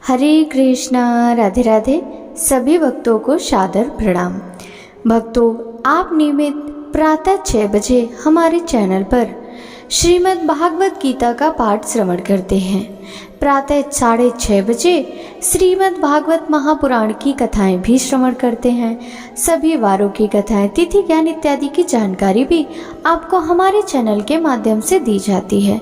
हरे कृष्णा, राधे राधे। सभी भक्तों को सादर प्रणाम। भक्तों, आप नियमित प्रातः 6 बजे हमारे चैनल पर श्रीमद् भागवत गीता का पाठ श्रवण करते हैं। प्रातः 6:30 बजे श्रीमद् भागवत महापुराण की कथाएं भी श्रवण करते हैं। सभी वारों की कथाएं, तिथि, ज्ञान इत्यादि की जानकारी भी आपको हमारे चैनल के माध्यम से दी जाती है।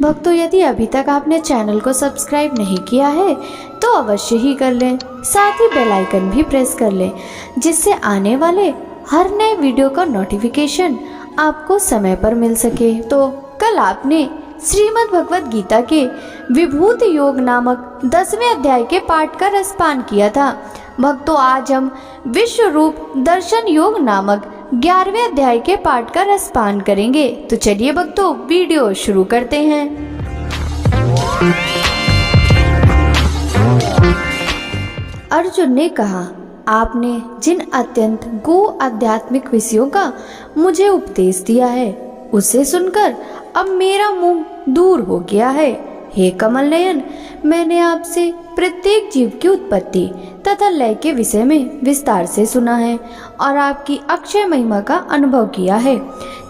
भक्तों, यदि अभी तक आपने चैनल को सब्सक्राइब नहीं किया है तो अवश्य ही कर लें, साथ ही बेल आइकन भी प्रेस कर लें, जिससे आने वाले हर नए वीडियो का नोटिफिकेशन आपको समय पर मिल सके। तो कल आपने श्रीमद् भगवत गीता के विभूति योग नामक 10वें अध्याय के पाठ का रसपान किया था। भक्तों, आज हम विश्व रूप दर्शन योग नामक 11वें अध्याय के पाठ का रसपान करेंगे। तो चलिए भक्तों, वीडियो शुरू करते हैं। अर्जुन ने कहा, आपने जिन अत्यंत गो आध्यात्मिक विषयों का मुझे उपदेश दिया है, उसे सुनकर अब मेरा मुंह दूर हो गया है। हे कमल नयन, मैंने आपसे प्रत्येक जीव की उत्पत्ति तथा लय के विषय में विस्तार से सुना है और आपकी अक्षय महिमा का अनुभव किया है।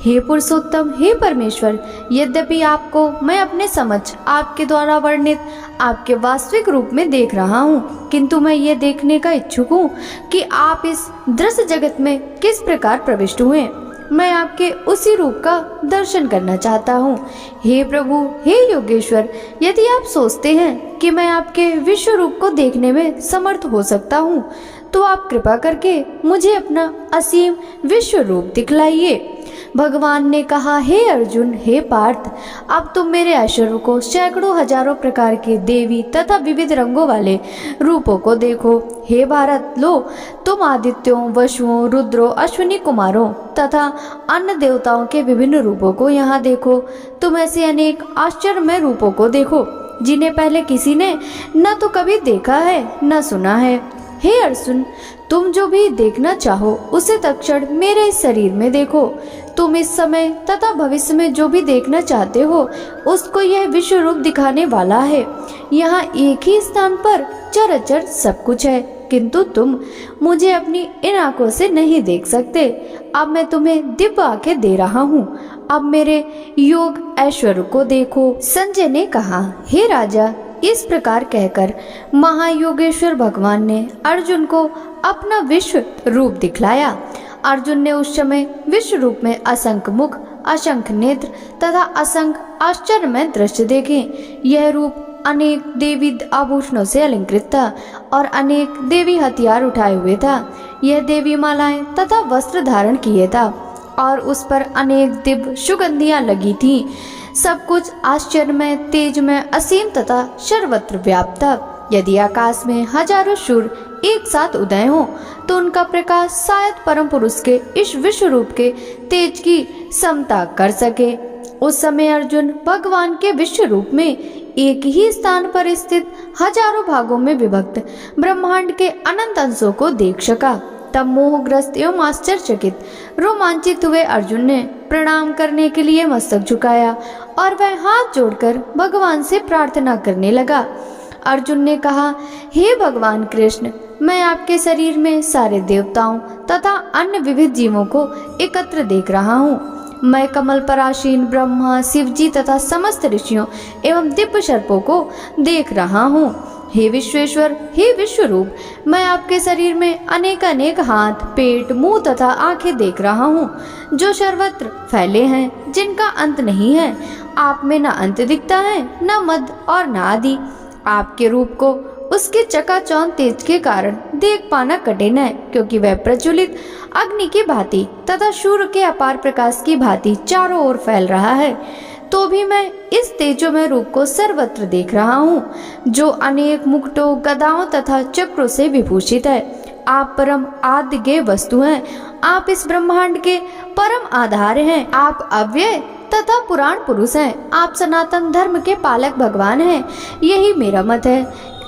हे पुरुषोत्तम, हे परमेश्वर, यद्यपि आपको मैं अपने समक्ष आपके द्वारा वर्णित आपके वास्तविक रूप में देख रहा हूँ, किंतु मैं ये देखने का इच्छुक हूँ कि आप इस दृश्य जगत में किस प्रकार प्रविष्ट हुए। मैं आपके उसी रूप का दर्शन करना चाहता हूँ। हे प्रभु, हे योगेश्वर, यदि आप सोचते हैं कि मैं आपके विश्व रूप को देखने में समर्थ हो सकता हूँ, तो आप कृपा करके मुझे अपना असीम विश्व रूप दिखलाइए। भगवान ने कहा, हे अर्जुन, हे पार्थ, अब तुम मेरे ऐश्वर्य को, सैकड़ों हजारों प्रकार के देवी तथा विविध रंगों वाले रूपों को देखो। हे भारत, लो तुम आदित्यों, वसुओं, रुद्रों, अश्विनी कुमारों तथा अन्य देवताओं के विभिन्न रूपों को यहाँ देखो। तुम ऐसे अनेक आश्चर्यमय रूपों को देखो जिन्हें पहले किसी ने न तो कभी देखा है न सुना है। हे अर्जुन, तुम जो भी देखना चाहो उसे तत्क्षण मेरे इस शरीर में देखो। तुम इस समय तथा भविष्य में जो भी देखना चाहते हो उसको यह विश्व रूप दिखाने वाला है। यहाँ एक ही स्थान पर चराचर सब कुछ है, किंतु तुम मुझे अपनी इन आंखों से नहीं देख सकते। अब मैं तुम्हें दिव्य आंखें दे रहा हूँ, अब मेरे योग ऐश्वर्य को देखो। संजय ने कहा, हे राजा, इस प्रकार कहकर महायोगेश्वर भगवान ने अर्जुन को अपना विश्व रूप दिखलाया। अर्जुन ने उस समय विश्व रूप में असंख्य मुख, असंख्य नेत्र तथा असंख्य आश्चर्यमय दृश्य देखे। यह रूप अनेक देवी आभूषणों से अलंकृत था और अनेक देवी हथियार उठाए हुए था। यह देवी मालाएं तथा वस्त्र धारण किए था और उस पर अनेक दिव्य सुगंधियां लगी थी। सब कुछ आश्चर्यमय, तेजमय, असीम तथा सर्वत्र व्याप्त था। यदि आकाश में हजारों सूर्य एक साथ उदय हो तो उनका प्रकाश शायद परम पुरुष के इस विश्व रूप के तेज की समता कर सके। उस समय अर्जुन भगवान के विश्व रूप में एक ही स्थान पर स्थित हजारों भागों में विभक्त ब्रह्मांड के अनंत अंशों को देख सका। तब मोहग्रस्त एवं आश्चर्यचकित रोमांचित हुए अर्जुन ने प्रणाम करने के लिए मस्तक झुकाया और वह हाथ जोड़कर भगवान से प्रार्थना करने लगा। अर्जुन ने कहा, हे भगवान कृष्ण, मैं आपके शरीर में सारे देवताओं तथा अन्य विविध जीवों को एकत्र देख रहा हूँ। मैं कमल पर आसीन ब्रह्मा, शिव जी तथा समस्त ऋषियों एवं दिव्य सर्पों को देख रहा हूँ। हे विश्वेश्वर, हे विश्व रूप, मैं आपके शरीर में अनेक अनेक हाथ, पेट, मुंह तथा आंखें देख रहा हूँ, जो सर्वत्र फैले हैं, जिनका अंत नहीं है। आप में न अंत दिखता है, न मध्य और न आदि। आपके रूप को उसके चकाचौंध तेज के कारण देख पाना कठिन है, क्योंकि वह प्रज्वलित अग्नि की भांति तथा सूर्य के अपार प्रकाश की भांति चारों ओर फैल रहा है। तो भी मैं इस तेजोमय रूप को सर्वत्र देख रहा हूँ, जो अनेक मुकुटों, गदाओं तथा चक्रों से विभूषित है। आप परम आद्य वस्तु हैं। आप इस ब्रह्मांड के परम आधार हैं। आप अव्यय तथा पुराण पुरुष हैं। आप सनातन धर्म के पालक भगवान हैं। यही मेरा मत है।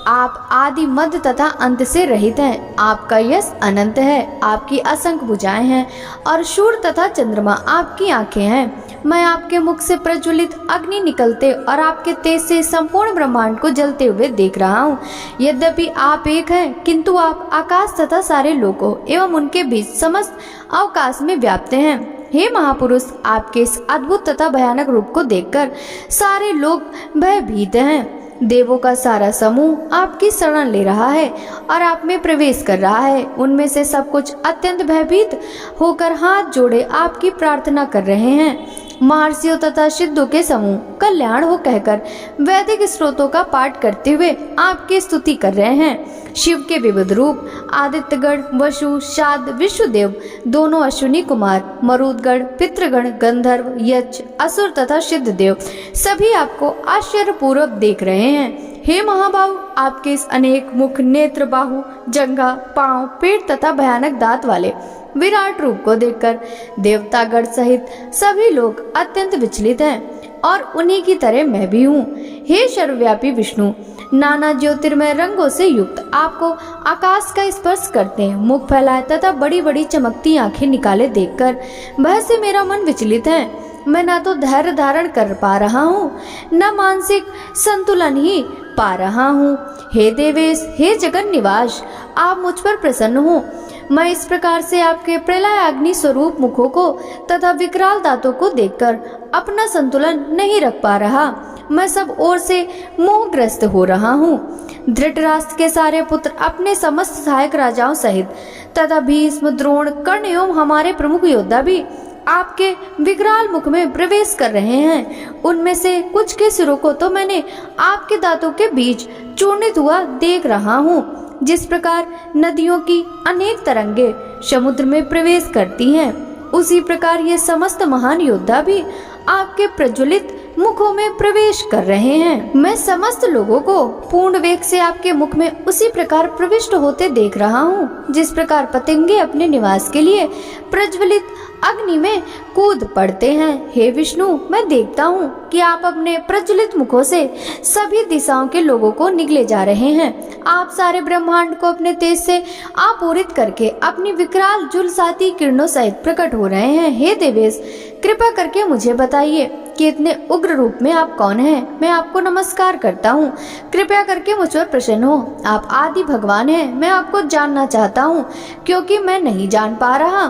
आप आदि, मध्य तथा अंत से रहित हैं। आपका यश अनंत है। आपकी असंख्य भुजाएं हैं और सूर्य तथा चंद्रमा आपकी आंखें हैं। मैं आपके मुख से प्रज्वलित अग्नि निकलते और आपके तेज से संपूर्ण ब्रह्मांड को जलते हुए देख रहा हूँ। यद्यपि आप एक हैं, किंतु आप आकाश तथा सारे लोकों एवं उनके बीच समस्त अवकाश में व्याप्त हैं। हे महापुरुष, आपके इस अद्भुत तथा भयानक रूप को देखकर सारे लोग भयभीत हैं। देवों का सारा समूह आपकी शरण ले रहा है और आप में प्रवेश कर रहा है। उनमें से सब कुछ अत्यंत भयभीत होकर हाथ जोड़े आपकी प्रार्थना कर रहे हैं। महर्षियों तथा सिद्धों के समूह कल्याण हो कहकर वैदिक स्रोतों का पाठ करते हुए आपकी स्तुति कर रहे हैं। शिव के विविध रूप आदित्यगण, वसु, शाद, विश्वदेव, दोनों अश्विनी कुमार, मरुदगण, पितृगण, गंधर्व, यक्ष, असुर तथा सिद्ध देव सभी आपको आश्चर्यपूर्वक देख रहे हैं। हे महाबाहु, आपके इस अनेक मुख, नेत्र, बाहु, जंघा, पांव, पेट तथा भयानक दांत वाले विराट रूप को देखकर देवतागण सहित सभी लोग अत्यंत विचलित हैं और उन्हीं की तरह मैं भी हूँ। हे सर्वव्यापी विष्णु, नाना ज्योतिर्मय रंगों से युक्त आपको आकाश का स्पर्श करते हैं मुख फैलाए तथा बड़ी बड़ी चमकती आंखें निकाले देखकर भय से मेरा मन विचलित है। मैं ना तो धैर्य धारण कर पा रहा हूँ, न मानसिक संतुलन ही पा रहा हूँ। हे देवेश, हे जगन निवास, आप मुझ पर प्रसन्न हो। मैं इस प्रकार से आपके प्रलय अग्नि स्वरूप मुखों को तथा विकराल दांतों को देखकर अपना संतुलन नहीं रख पा रहा। मैं सब ओर से मोहग्रस्त हो रहा हूँ। धृतराष्ट्र के सारे पुत्र अपने समस्त सहायक राजाओं सहित तथा भीष्म, द्रोण, कर्ण एवं हमारे प्रमुख योद्धा भी आपके विकराल मुख में प्रवेश कर रहे हैं। उनमें से कुछ के सिरों को तो मैंने आपके दांतों के बीच चूर्णित हुआ देख रहा हूँ। जिस प्रकार नदियों की अनेक तरंगे समुद्र में प्रवेश करती हैं, उसी प्रकार ये समस्त महान योद्धा भी आपके प्रज्वलित मुखों में प्रवेश कर रहे हैं। मैं समस्त लोगों को पूर्ण वेग से आपके मुख में उसी प्रकार प्रविष्ट होते देख रहा हूँ, जिस प्रकार पतंगे अपने निवास के लिए प्रज्वलित अग्नि में कूद पड़ते हैं। हे विष्णु, मैं देखता हूँ कि आप अपने प्रज्वलित मुखों से सभी दिशाओं के लोगों को निगले जा रहे हैं। आप सारे ब्रह्मांड को अपने तेज से आपूरित करके अपनी विकराल झुलसाती किरणों सहित प्रकट हो रहे हैं। हे देवेश, कृपा करके मुझे बताइए कि इतने उग्र रूप में आप कौन हैं? मैं आपको नमस्कार करता हूँ, कृपया करके मुझ पर प्रसन्न हो। आप आदि भगवान हैं। मैं आपको जानना चाहता हूँ, क्योंकि मैं नहीं जान पा रहा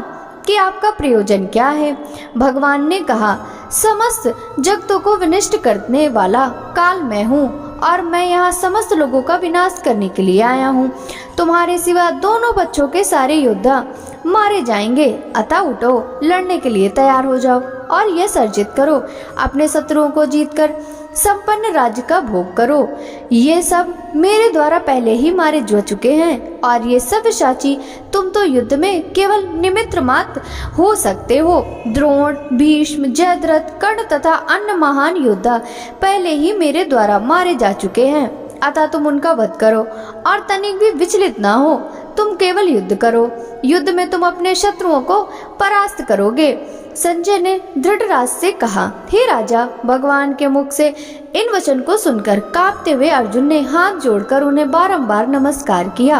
कि आपका प्रयोजन क्या है। भगवान ने कहा, समस्त जगतों को विनष्ट करने वाला काल मैं हूँ और मैं यहाँ समस्त लोगों का विनाश करने के लिए आया हूँ। तुम्हारे सिवा दोनों पक्षों के सारे योद्धा मारे जाएंगे, अतः उठो, लड़ने के लिए तैयार हो जाओ और यह सर्जित करो, अपने शत्रुओं को जीतकर संपन्न राज्य का भोग करो। ये सब मेरे द्वारा पहले ही मारे जा चुके हैं और ये सब साची तुम तो युद्ध में केवल निमित्त मात्र हो सकते हो। द्रोण, भीष्म, जयद्रथ, कर्ण तथा अन्य महान योद्धा पहले ही मेरे द्वारा मारे जा चुके हैं, अतः तुम उनका वध करो और तनिक भी विचलित ना हो। तुम केवल युद्ध करो, युद्ध में तुम अपने शत्रुओं को परास्त करोगे। संजय ने धृतराष्ट्र से कहा, हे राजा, भगवान के मुख से इन वचन को सुनकर कांपते हुए अर्जुन ने हाथ जोड़कर उन्हें बारंबार नमस्कार किया।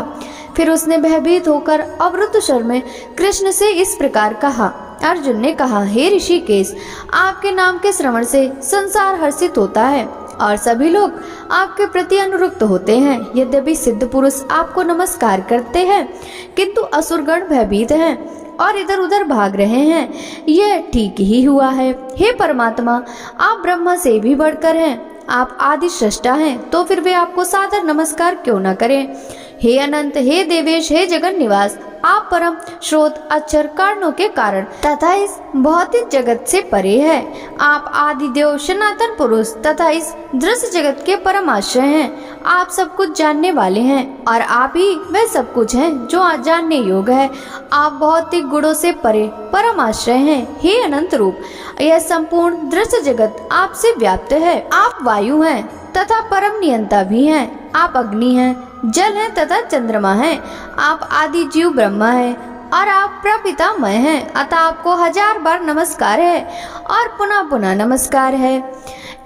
फिर उसने भयभीत होकर अवरुद्ध स्वर में कृष्ण से इस प्रकार कहा। अर्जुन ने कहा, हे ऋषिकेश, आपके नाम के श्रवण से संसार हर्षित होता है और सभी लोग आपके प्रति अनुरक्त होते हैं। यद्यपि सिद्ध पुरुष आपको नमस्कार करते हैं, किंतु असुरगण भयभीत हैं और इधर उधर भाग रहे हैं। यह ठीक ही हुआ है। हे परमात्मा, आप ब्रह्मा से भी बढ़कर हैं, आप आदि सृष्टा हैं, तो फिर वे आपको सादर नमस्कार क्यों न करें। हे अनंत, हे देवेश, हे जगन निवास, आप परम स्रोत, अक्षर, कारणों के कारण तथा इस भौतिक जगत से परे है। आप आदि देव, सनातन पुरुष तथा इस दृश्य जगत के परम आश्रय हैं। आप सब कुछ जानने वाले हैं और आप ही वह सब कुछ हैं जो आज जानने योग्य है। आप भौतिक गुणों से परे परम आश्रय हैं। हे अनंत रूप, यह संपूर्ण दृश्य जगत आपसे व्याप्त है। आप वायु हैं तथा परम नियंता भी हैं। आप अग्नि हैं, जल हैं तथा चंद्रमा हैं। आप आदि जीव ब्रह्मा हैं और आप प्रपितामय हैं, अतः आपको 1000 बार नमस्कार है और पुनः पुनः नमस्कार है।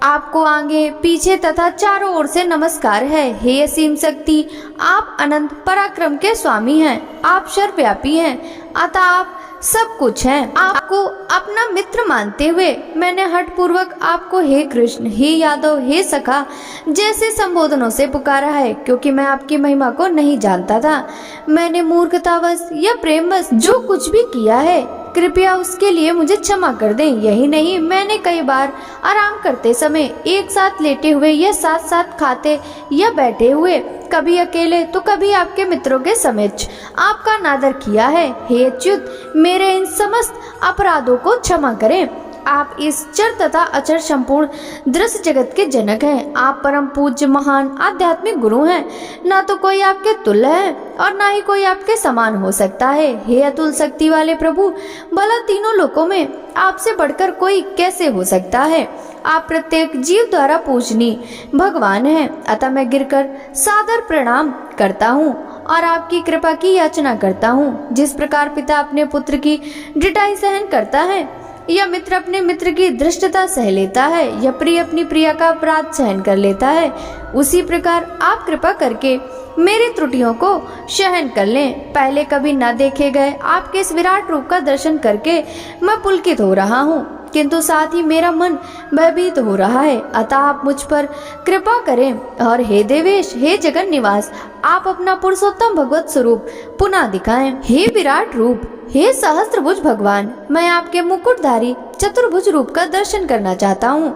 आपको आगे, पीछे तथा चारों ओर से नमस्कार है। हे असीम शक्ति, आप अनंत पराक्रम के स्वामी हैं। आप सर्वव्यापी हैं, अतः आप सब कुछ हैं। आपको अपना मित्र मानते हुए मैंने हठपूर्वक आपको हे कृष्ण, हे यादव, हे सखा जैसे संबोधनों से पुकारा है, क्योंकि मैं आपकी महिमा को नहीं जानता था। मैंने मूर्खतावश या प्रेमवश जो कुछ भी किया है, कृपया उसके लिए मुझे क्षमा कर दें। यही नहीं, मैंने कई बार आराम करते समय, एक साथ लेटे हुए या साथ साथ खाते या बैठे हुए, कभी अकेले तो कभी आपके मित्रों के समक्ष आपका अनादर किया है। हे अच्युत, मेरे इन समस्त अपराधों को क्षमा करें। आप इस चर तथा अचर संपूर्ण दृश्य जगत के जनक हैं। आप परम पूज्य महान आध्यात्मिक गुरु हैं। ना तो कोई आपके तुल्य है और ना ही कोई आपके समान हो सकता है। हे अतुल शक्ति वाले प्रभु, भला तीनों लोकों में आपसे बढ़कर कोई कैसे हो सकता है। आप प्रत्येक जीव द्वारा पूजनीय भगवान हैं। अतः मैं गिरकर सादर प्रणाम करता हूँ और आपकी कृपा की याचना करता हूँ। जिस प्रकार पिता अपने पुत्र की डिटाई सहन करता है, या मित्र अपने मित्र की धृष्टता सह लेता है, या प्रिय अपनी प्रिया का अपराध सहन कर लेता है, उसी प्रकार आप कृपा करके मेरी त्रुटियों को सहन कर लें। पहले कभी न देखे गए आपके इस विराट रूप का दर्शन करके मैं पुलकित हो रहा हूँ, किंतु साथ ही मेरा मन भयभीत हो रहा है। अतः आप मुझ पर कृपा करें और हे देवेश, हे जगन निवास, आप अपना पुरुषोत्तम भगवत स्वरूप पुनः दिखाएं। हे विराट रूप, हे सहस्त्रभुज भगवान, मैं आपके मुकुटधारी चतुर्भुज रूप का दर्शन करना चाहता हूँ,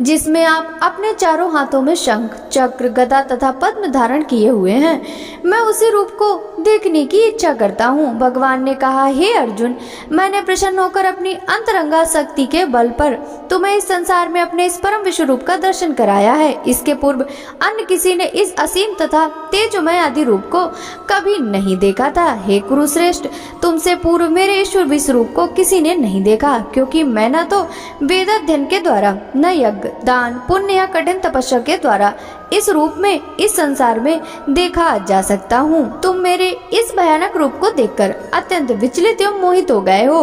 जिसमें आप अपने चारों हाथों में शंख, चक्र, गदा तथा पद्म धारण किए हुए हैं। मैं उसी रूप को देखने की इच्छा करता हूँ। भगवान ने कहा, हे अर्जुन, मैंने प्रसन्न होकर अपनी अंतरंगा शक्ति के बल पर तुम्हें इस संसार में अपने इस परम विश्व रूप का दर्शन कराया है। इसके पूर्व अन्य किसी ने इस असीम तथा तेजोमय आदि रूप को कभी नहीं देखा था। हे कुरुश्रेष्ठ, तुमसे पूर्व मेरे ईश्वर विश्व रूप को किसी ने नहीं देखा, क्योंकि मैं न तो वेद अध्ययन के द्वारा, न यज्ञ, दान, पुण्य या कठिन तपस्या के द्वारा इस रूप में इस संसार में देखा जा सकता हूँ। तुम मेरे इस भयानक रूप को देखकर अत्यंत विचलित एवं मोहित हो गए हो।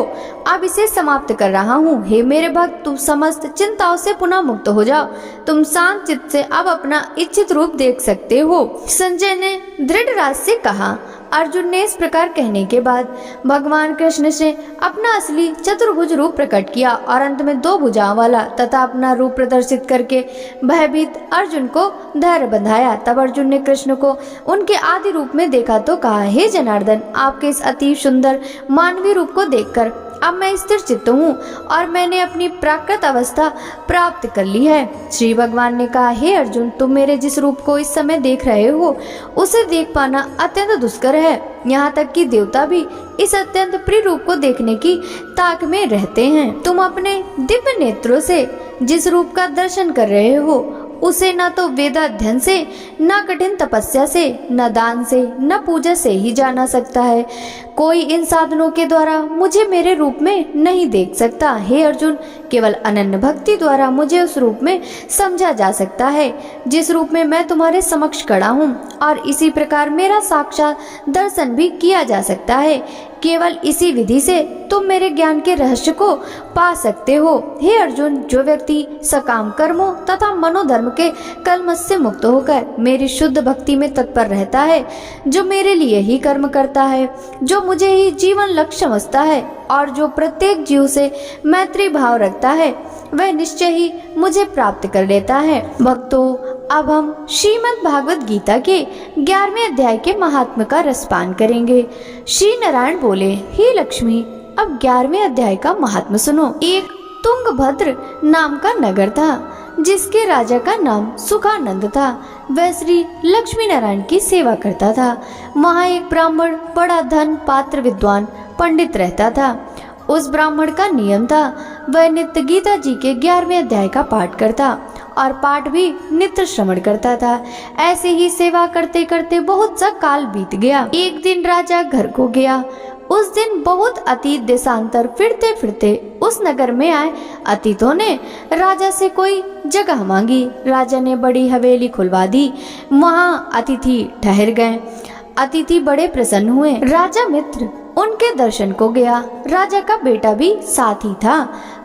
अब इसे समाप्त कर रहा हूँ। हे मेरे भक्त, तुम समस्त चिंताओं से पुनः मुक्त हो जाओ। तुम शांत चित्त से अब अपना इच्छित रूप देख सकते हो। संजय ने दृढ़राज से कहा। अर्जुन ने इस प्रकार कहने के बाद भगवान कृष्ण से अपना असली चतुर्भुज रूप प्रकट किया और अंत में 2 भुजाओं वाला तथा अपना रूप प्रदर्शित करके भयभीत अर्जुन को धैर्य बंधाया। तब अर्जुन ने कृष्ण को उनके आदि रूप में देखा तो कहा, हे जनार्दन, आपके इस अति सुंदर मानवीय रूप को देखकर अब मैं स्थिर चित्त हूँ और मैंने अपनी प्राकृत अवस्था प्राप्त कर ली है। श्री भगवान ने कहा, हे अर्जुन, तुम मेरे जिस रूप को इस समय देख रहे हो उसे देख पाना अत्यंत दुष्कर है। यहाँ तक कि देवता भी इस अत्यंत प्रिय रूप को देखने की ताक में रहते हैं। तुम अपने दिव्य नेत्रों से जिस रूप का दर्शन कर रहे हो उसे न तो वेदाध्ययन से, न कठिन तपस्या से, न दान से, न पूजा से ही जाना सकता है। कोई इन साधनों के द्वारा मुझे मेरे रूप में नहीं देख सकता। हे अर्जुन, केवल अनन्य भक्ति द्वारा मुझे उस रूप में समझा जा सकता है जिस रूप में मैं तुम्हारे समक्ष खड़ा हूँ, और इसी प्रकार मेरा साक्षात दर्शन भी किया जा सकता है। केवल इसी विधि से तुम मेरे ज्ञान के रहस्य को पा सकते हो। हे अर्जुन, जो व्यक्ति सकाम कर्मों तथा मनोधर्म के कलमश से मुक्त होकर मेरी शुद्ध भक्ति में तत्पर रहता है, जो मेरे लिए ही कर्म करता है, जो मुझे ही जीवन लक्ष्य समझता है और जो प्रत्येक जीव से मैत्री भाव रखता है, वह निश्चय ही मुझे प्राप्त कर लेता है। भक्तों, अब हम श्रीमद् भागवत गीता के 11वें अध्याय के महात्म्य का रसपान करेंगे। श्री नारायण बोले, हे लक्ष्मी, अब 11वें अध्याय का महात्म्य सुनो। एक तुंगभद्र नाम का नगर था, जिसके राजा का नाम सुखानंद था। वह श्री लक्ष्मी नारायण की सेवा करता था। वहाँ एक ब्राह्मण बड़ा धन पात्र विद्वान पंडित रहता था। उस ब्राह्मण का नियम था, वह नित्य गीता जी के 11वें अध्याय का पाठ करता और पाठ भी नित्य श्रवण करता था। ऐसे ही सेवा करते करते बहुत सा काल बीत गया। एक दिन राजा घर को गया। उस दिन बहुत अतीत देशांतर फिरते फिरते उस नगर में आए अतिथों ने राजा से कोई जगह मांगी। राजा ने बड़ी हवेली खुलवा दी। वहाँ अतिथि ठहर गए। अतिथि बड़े प्रसन्न हुए। राजा मित्र उनके दर्शन को गया। राजा का बेटा भी साथ ही था।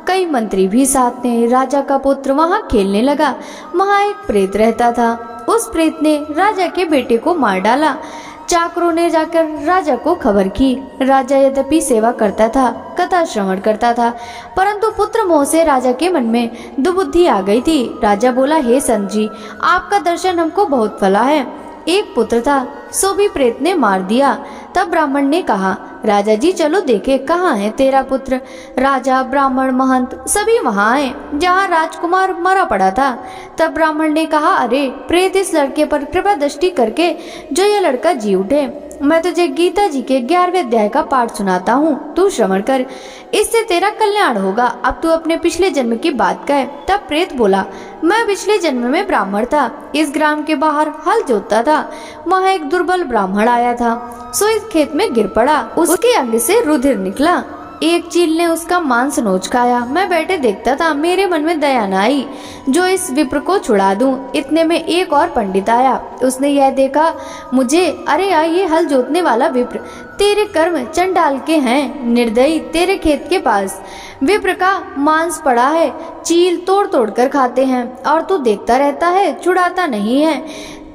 कई मंत्री भी साथ में। राजा का पुत्र वहाँ खेलने लगा। वहाँ एक प्रेत रहता था। उस प्रेत ने राजा के बेटे को मार डाला। चाकरों ने जाकर राजा को खबर की। राजा यद्यपि सेवा करता था, कथा श्रवण करता था, परंतु पुत्र मोह से राजा के मन में दुबुद्धि आ गई थी। राजा बोला, हे संत जी, आपका दर्शन हमको बहुत फला है। एक पुत्र था, सो भी प्रेत ने मार दिया। तब ब्राह्मण ने कहा, राजा जी चलो देखे कहाँ है तेरा पुत्र। राजा, ब्राह्मण, महंत सभी वहाँ आए जहाँ राजकुमार मरा पड़ा था। तब ब्राह्मण ने कहा, अरे प्रेत, इस लड़के पर कृपा दृष्टि करके जो यह लड़का जी उठे। मैं तुझे गीता जी के 11वें अध्याय का पाठ सुनाता हूँ, तू श्रवण कर, इससे तेरा कल्याण होगा। अब तू अपने पिछले जन्म की बात कह। तब प्रेत बोला, मैं पिछले जन्म में ब्राह्मण था, इस ग्राम के बाहर हल जोतता था। वहाँ एक दुर्बल ब्राह्मण आया था, सो इस खेत में गिर पड़ा। उसके अंग से रुधिर निकला। एक चील ने उसका मांस नोच खाया। मैं बैठे देखता था, मेरे मन में दया न आई जो इस विप्र को छुड़ा दूं। इतने में एक और पंडित आया। उसने यह देखा मुझे, अरे ये हल जोतने वाला विप्र, तेरे कर्म चंडाल के हैं। निर्दयी, तेरे खेत के पास विप्र का मांस पड़ा है, चील तोड़ तोड़ कर खाते हैं और तू देखता रहता है, छुड़ाता नहीं है।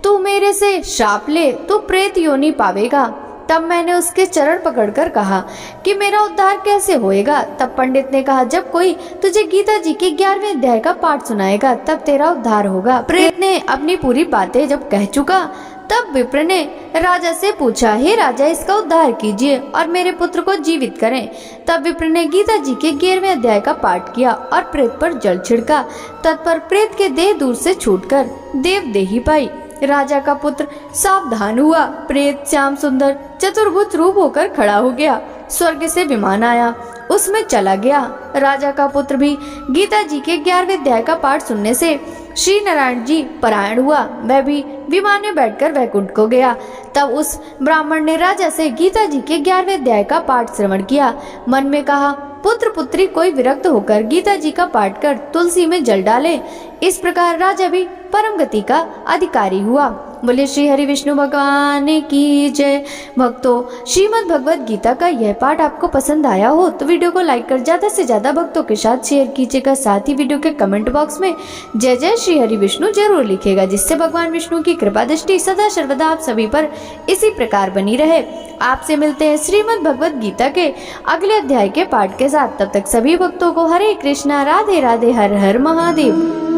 तू मेरे से श्राप ले, तू प्रेत योनि पावेगा। तब मैंने उसके चरण पकड़कर कहा कि मेरा उद्धार कैसे होएगा। तब पंडित ने कहा, जब कोई तुझे गीता जी के 11वें अध्याय का पाठ सुनाएगा तब तेरा उद्धार होगा। प्रेत ने अपनी पूरी बातें जब कह चुका, तब विप्र ने राजा से पूछा, हे राजा, इसका उद्धार कीजिए और मेरे पुत्र को जीवित करें। तब विप्र ने गीता जी के 11वें अध्याय का पाठ किया और प्रेत पर जल छिड़का। तत्पर प्रेत के देह दूर से छूटकर देव देही पाई। राजा का पुत्र सावधान हुआ। प्रेत श्याम सुंदर चतुर्भुज रूप होकर खड़ा हो गया। स्वर्ग से विमान आया, उसमें चला गया। राजा का पुत्र भी गीता जी के 11वें अध्याय का पाठ सुनने से श्री नारायण जी परायण हुआ। वह भी विमान में बैठकर वैकुंठ को गया। तब उस ब्राह्मण ने राजा से गीता जी के 11वें अध्याय का पाठ श्रवण किया। मन में कहा, पुत्र पुत्री कोई विरक्त होकर गीता जी का पाठ कर तुलसी में जल डाले। इस प्रकार राजा भी परम गति का अधिकारी हुआ। बोले श्री हरि विष्णु भगवान की जय। भक्तों, श्रीमद् भगवत गीता का यह पाठ आपको पसंद आया हो तो वीडियो को लाइक कर ज्यादा से ज्यादा भक्तों के साथ शेयर कीजिएगा। साथ ही वीडियो के कमेंट बॉक्स में जय जय श्री हरि विष्णु जरूर लिखेगा, जिससे भगवान विष्णु की कृपा दृष्टि सदा सर्वदा आप सभी पर इसी प्रकार बनी रहे। आपसे मिलते हैं श्रीमद् भगवत गीता के अगले अध्याय के पाठ के साथ। तब तक सभी भक्तों को हरे कृष्णा, राधे राधे, हर हर महादेव।